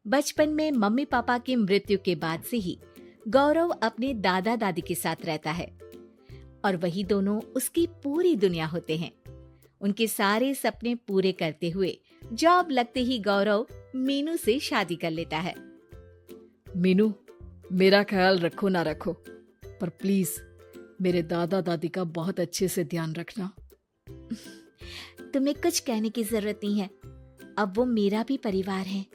बचपन में mummy papa की मृत्यु के बाद से ही गौरव अपने दादा दादी के साथ रहता है और वही दोनों उसकी पूरी दुनिया होते हैं। उनके सारे सपने पूरे करते हुए जॉब लगते ही गौरव मीनू से शादी कर लेता है। मीनू, मेरा ख्याल रखो ना रखो, पर प्लीज मेरे दादा दादी का बहुत अच्छे से ध्यान रखना। तुम्हें कुछ कहने की जरूरत नहीं है, अब वो मेरा भी परिवार है।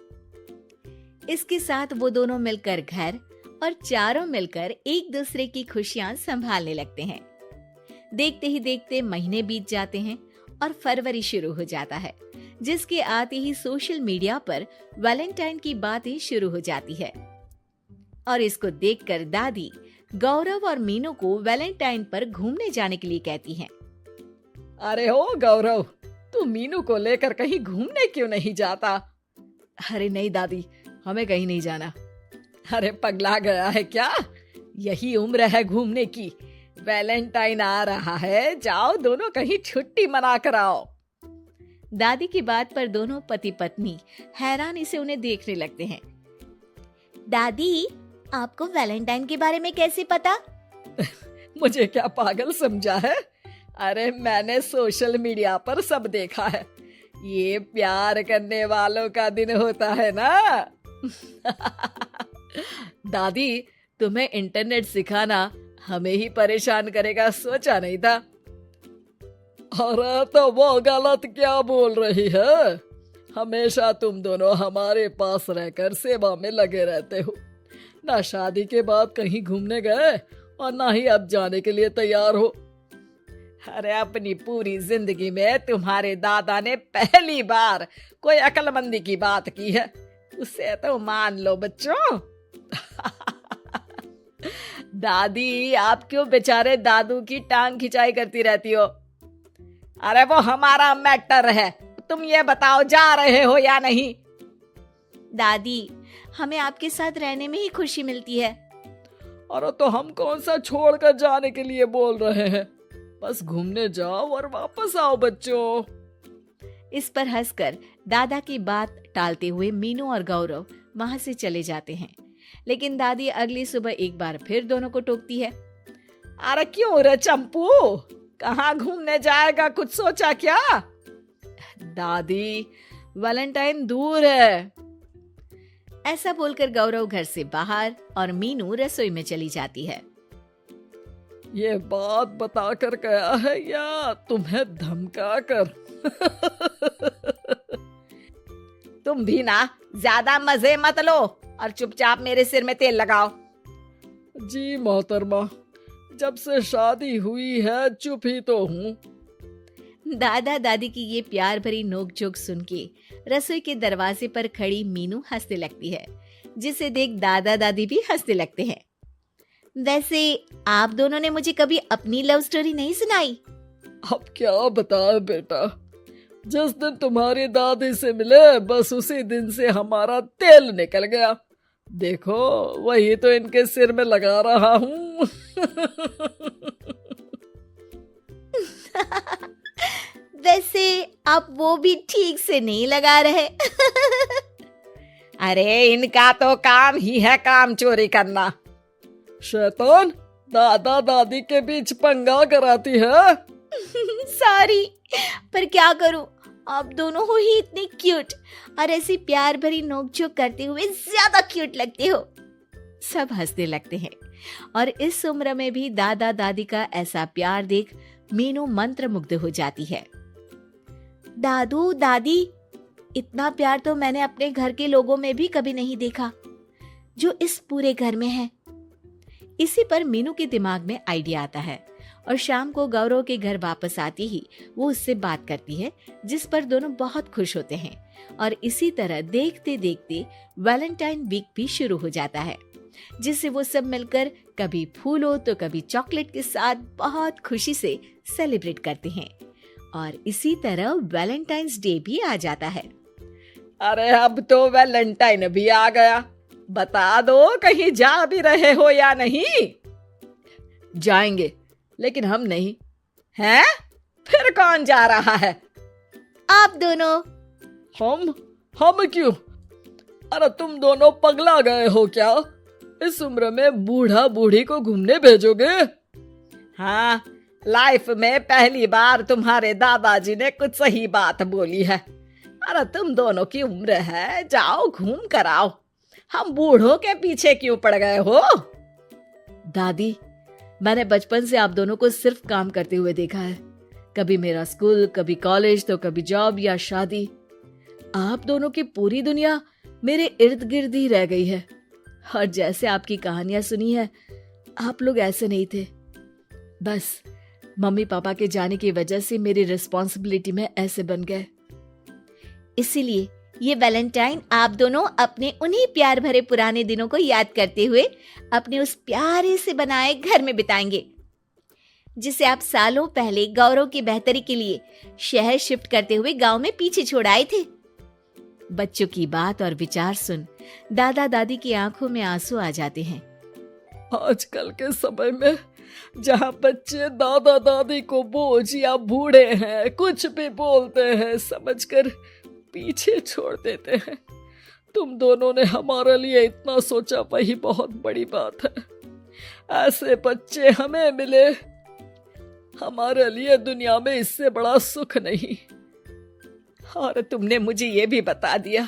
इसके साथ वो दोनों मिलकर घर और चारों मिलकर एक दूसरे की खुशियां संभालने लगते हैं। देखते ही देखते महीने बीत जाते हैं और फरवरी शुरू हो जाता है, जिसके आते ही सोशल मीडिया पर वैलेंटाइन की बातें शुरू हो जाती है। और इसको देखकर दादी गौरव और मीनू को वैलेंटाइन पर घूमने जाने के लिए कहती हैं। अरे ओ गौरव, तू मीनू को लेकर कहीं घूमने क्यों नहीं जाता? अरे नहीं दादी, हमें कहीं नहीं जाना। अरे पगला गया है क्या? यही उम्र है घूमने की। वैलेंटाइन आ रहा है, जाओ दोनों कहीं छुट्टी मना कर आओ। दादी की बात पर दोनों पति पत्नी हैरानी से उन्हें देखने लगते हैं। दादी, आपको वैलेंटाइन के बारे में कैसे पता? मुझे क्या पागल समझा है? अरे मैंने सोशल मीडिया पर सब देखा है। ये प्यार करने वालों का दिन होता है ना। दादी, तुम्हें इंटरनेट सिखाना हमें ही परेशान करेगा, सोचा नहीं था। अरे तो वो गलत क्या बोल रही है? हमेशा तुम दोनों हमारे पास रहकर सेवा में लगे रहते हो। ना शादी के बाद कहीं घूमने गए और ना ही अब जाने के लिए तैयार हो। अरे अपनी पूरी जिंदगी में तुम्हारे दादा ने पहली बार कोई अक्लमंदी की बात की है, उसे तो मान लो बच्चों। दादी, आप क्यों बेचारे दादू की टांग खिंचाई करती रहती हो? अरे वो हमारा मैटर है, तुम ये बताओ जा रहे हो या नहीं? दादी, हमें आपके साथ रहने में ही खुशी मिलती है। अरे तो हम कौन सा छोड़कर जाने के लिए बोल रहे हैं? बस घूमने जाओ और वापस आओ बच्चों। इस पर हंसकर दादा की बात टालते हुए मीनू और गौरव वहां से चले जाते हैं। लेकिन दादी अगली सुबह एक बार फिर दोनों को टोकती है। अरे क्यों रे चंपू, कहाँ घूमने जाएगा, कुछ सोचा क्या? दादी, वैलेंटाइन दूर है। ऐसा बोलकर गौरव घर से बाहर और मीनू रसोई में चली जाती है। ये बात बता कर गया है या तुम्हें धमका कर? तुम भी ना ज्यादा मजे मत लो और चुपचाप मेरे सिर में तेल लगाओ। जी मोहतरमा, जब से शादी हुई है चुप ही तो हूँ। दादा दादी की ये प्यार भरी नोकझोंक सुन के रसोई के दरवाजे पर खड़ी मीनू हंसने लगती है, जिसे देख दादा दादी भी हंसने लगते हैं। वैसे आप दोनों ने मुझे कभी अपनी लव स्टोरी नहीं सुनाई। अब क्या बताए बेटा, जिस दिन तुम्हारी दादी से मिले बस उसी दिन से हमारा तेल निकल गया। देखो वही तो इनके सिर में लगा रहा हूँ। वैसे आप वो भी ठीक से नहीं लगा रहे। अरे इनका तो काम ही है काम चोरी करना। शैतान, दादा दादी के बीच पंगा कराती है। सॉरी, पर क्या करूं, आप दोनों हो ही इतने क्यूट और ऐसी प्यार भरी नोकझोंक करते हुए ज्यादा क्यूट लगते हो। सब हंसने लगते हैं और इस उम्र में भी दादा दादी का ऐसा प्यार देख मीनू मंत्रमुग्ध हो जाती है। दादू दादी, इतना प्यार तो मैंने अपने घर के लोगों में भी कभी नहीं देखा जो इस पूरे घर में है। इसी पर मीनू के दिमाग में आइडिया आता है और शाम को गौरव के घर वापस आती ही वो उससे बात करती है, जिस पर दोनों बहुत खुश होते हैं। और इसी तरह देखते देखते वैलेंटाइन वीक भी शुरू हो जाता है, जिसे वो सब मिलकर कभी फूलों तो कभी चॉकलेट के साथ बहुत खुशी से सेलिब्रेट करते हैं। और इसी तरह वैलेंटाइंस डे भी आ जाता है। अरे अब तो वैलेंटाइन भी आ गया, बता दो कहीं जा भी रहे हो या नहीं? जाएंगे, लेकिन हम नहीं। हैं? फिर कौन जा रहा है? आप दोनों। हम क्यों? अरे तुम दोनों पगला गए हो क्या? इस उम्र में बूढ़ा बूढ़ी को घूमने भेजोगे? हाँ, लाइफ में पहली बार तुम्हारे दादाजी ने कुछ सही बात बोली है। अरे तुम दोनों की उम्र है, जाओ घूम कर आओ। हम बूढ़ों के पीछे क्यों पड़ गए हो? दादी, मैंने बचपन से आप दोनों को सिर्फ काम करते हुए देखा है। कभी मेरा स्कूल, कभी कॉलेज, तो कभी जॉब या शादी। आप दोनों की पूरी दुनिया मेरे इर्द गिर्द ही रह गई है। और जैसे आपकी कहानियां सुनी है, आप लोग ऐसे नहीं थे। बस मम्मी पापा के जाने की वजह से मेरी रिस्पॉन्सिबिलिटी में ऐसे बन गए। इसीलिए ये वैलेंटाइन आप दोनों अपने उन्हीं प्यार भरे पुराने दिनों को याद करते हुए अपने उस प्यारे से बनाए घर में बिताएंगे, जिसे आप सालों पहले गौरव की बेहतरी के लिए शहर शिफ्ट करते हुए गांव में पीछे छोड़ आए थे। बच्चों की बात और विचार सुन दादा दादी की आंखों में आंसू आ जाते हैं। आजकल के समय में जहाँ बच्चे दादा दादी को बोझ या बूढ़े हैं कुछ भी बोलते हैं समझकर पीछे छोड़ देते हैं, तुम दोनों ने हमारे लिए इतना सोचा, वही बहुत बड़ी बात है। ऐसे बच्चे हमें मिले, हमारे लिए दुनिया में इससे बड़ा सुख नहीं। और तुमने मुझे ये भी बता दिया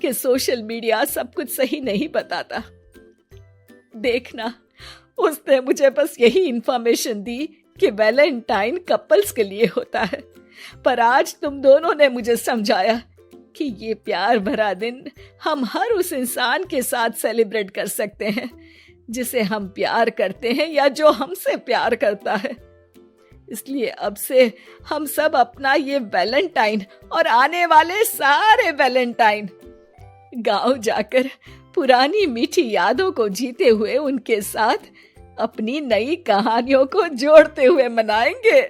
कि सोशल मीडिया सब कुछ सही नहीं बताता। देखना, उसने मुझे बस यही इंफॉर्मेशन दी कि वैलेंटाइन कपल्स के लिए होता है, पर आज तुम दोनों ने मुझे समझाया कि ये प्यार भरा दिन हम हर उस इंसान के साथ सेलिब्रेट कर सकते हैं जिसे हम प्यार करते हैं या जो हमसे प्यार करता है। इसलिए अब से हम सब अपना ये वैलेंटाइन और आने वाले सारे वैलेंटाइन गांव जाकर पुरानी मीठी यादों को जीते हुए उनके साथ अपनी नई कहानियों को जोड़ते हुए मनाएंगे।